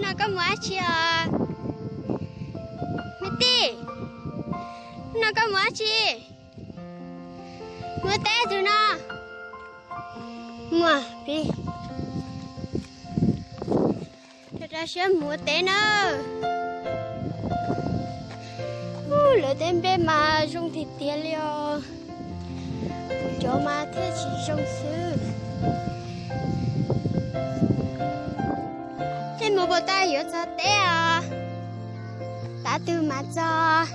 nó có mua chi à mẹ tì nó có mua chi mua té rồi nó mua đi thật ra sẽ mua té nữa lỡ tên bên mà dùng thịt tiền liao cho mà thế chỉ dùng sư thế một bộ tay hiểu cho té à đã từ mà cho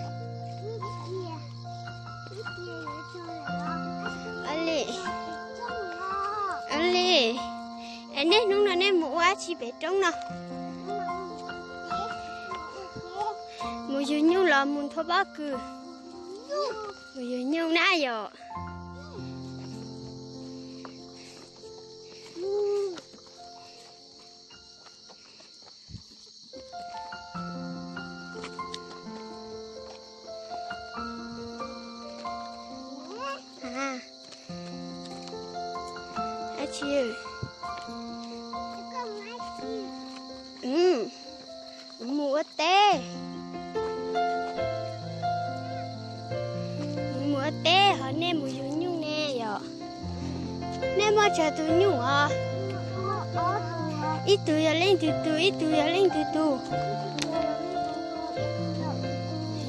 Ali anh ấy nung là nên mua chỉ bé trống nào mua nhiều nhiêu là muốn thua bác cứ mua nhiều nhiêu nãy giờ chị mua té họ nên mua nhung nè giờ nên mua chờ tụi nhung à ít tụi giờ lên từ từ ít tụi giờ lên từ từ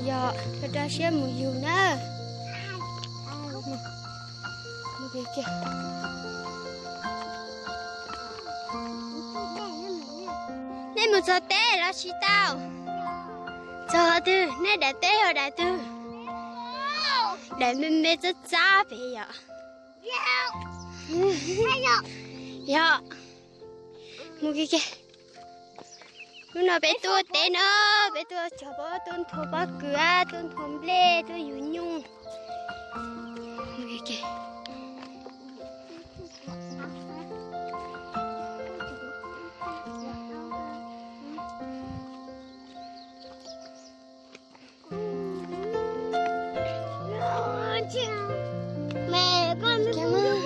giờ thật ra sẽ mua nhiều nữa mua cái kia nên một giờ té là chỉ tao giờ tư nên để té rồi đại tư để mình biết rất giá về giờ dạ mua cái kia lúc nào bé tua té nữa bé tua cho bố tôn thô bó cửa tôn thôm lê tôi dụ nhung mua cái kia mẹ con cảm ơn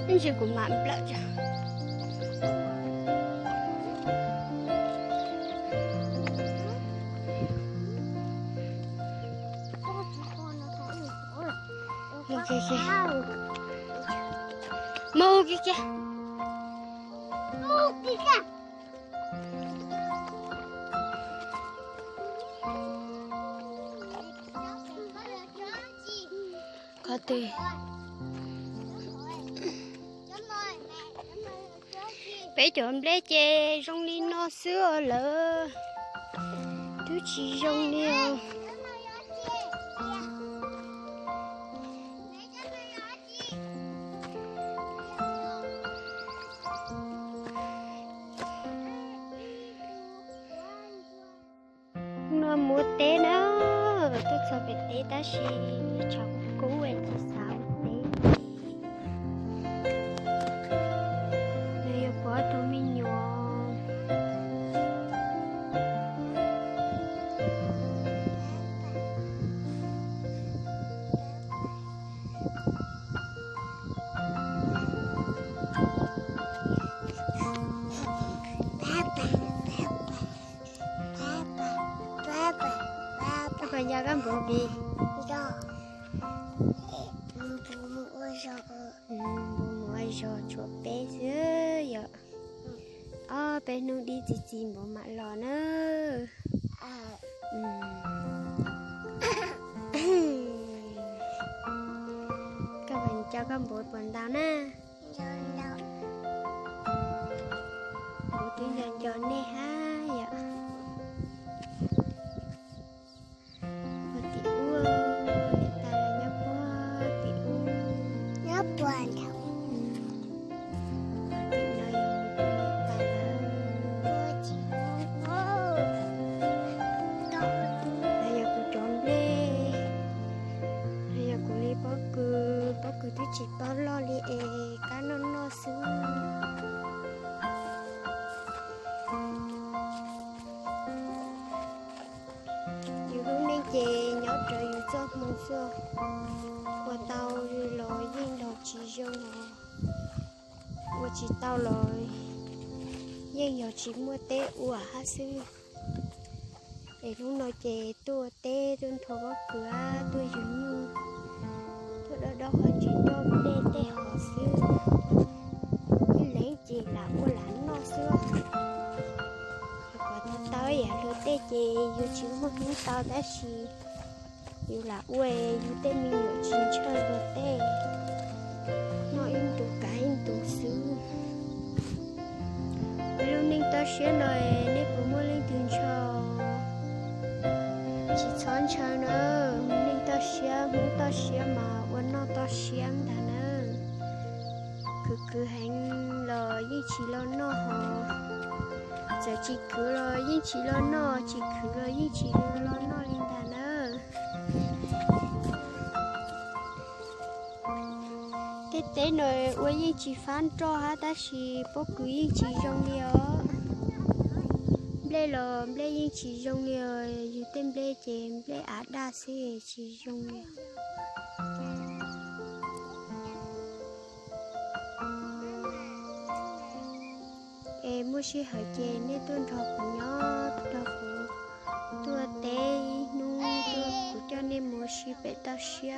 anh chỉ cũng mặn lại cho mua cái kia mua cái kia có tiền bé trộm lấy chè rong đi nó sữa lỡ thứ chỉ rong đi nó mua té nữa tôi sợ bị té ta xí chồng cũ em thì sao té đây có tụi mình nhỏ các nhà các bộ đi mua rồi chuột bé dữ giờ bé nung đi chỉ bộ mặt lò nữa các bạn cho các bộ quần tao nè bộ tiếng dần cho nè ha giờ chỉ có lo li cá nó xứ nhiều lúc nên chè nhỏ trời nhiều cho mùa xưa qua tàu rồi lội viên đầu chỉ cho nó 我知道了，也有去mua té ủa ha sư. Để lúc nói về tôi té tôi thua bóc cửa tôi dùng như tôi đó họ chỉ cho té họ sư. Cái lấy gì là ô lãnh nó xưa. Còn tôi tới à lừa té gì dù chứ mà không tao đã xì. Dù là uê dù té mình ở trên chơi lừa té. Nó in tụ cả in tụ sư. Lúc nên tao xế lời nên cũng muốn lên từng cho. Chỉ chọn chờ nữa nên tao xế mà vẫn nó tao xế đã nữa. Cứ hành lời nhưng chỉ lo nó họ. Giờ chỉ cứ lời nhưng chỉ lo nó, chỉ cứ lời nhưng chỉ lo nó lên đã nữa. Tế nơi uống nhưng chỉ phán cho hả ta chỉ bố cứ nhưng chỉ trong điều. Blé lò blé nhưng chỉ trong điều, dù tên blé chém blé á đa sẽ chỉ trong điều. Em muốn chỉ hỏi chè nên tôi học nhỏ tôi phụ tôi té nung tôi phụ cho nên muốn chỉ bé ta xíu.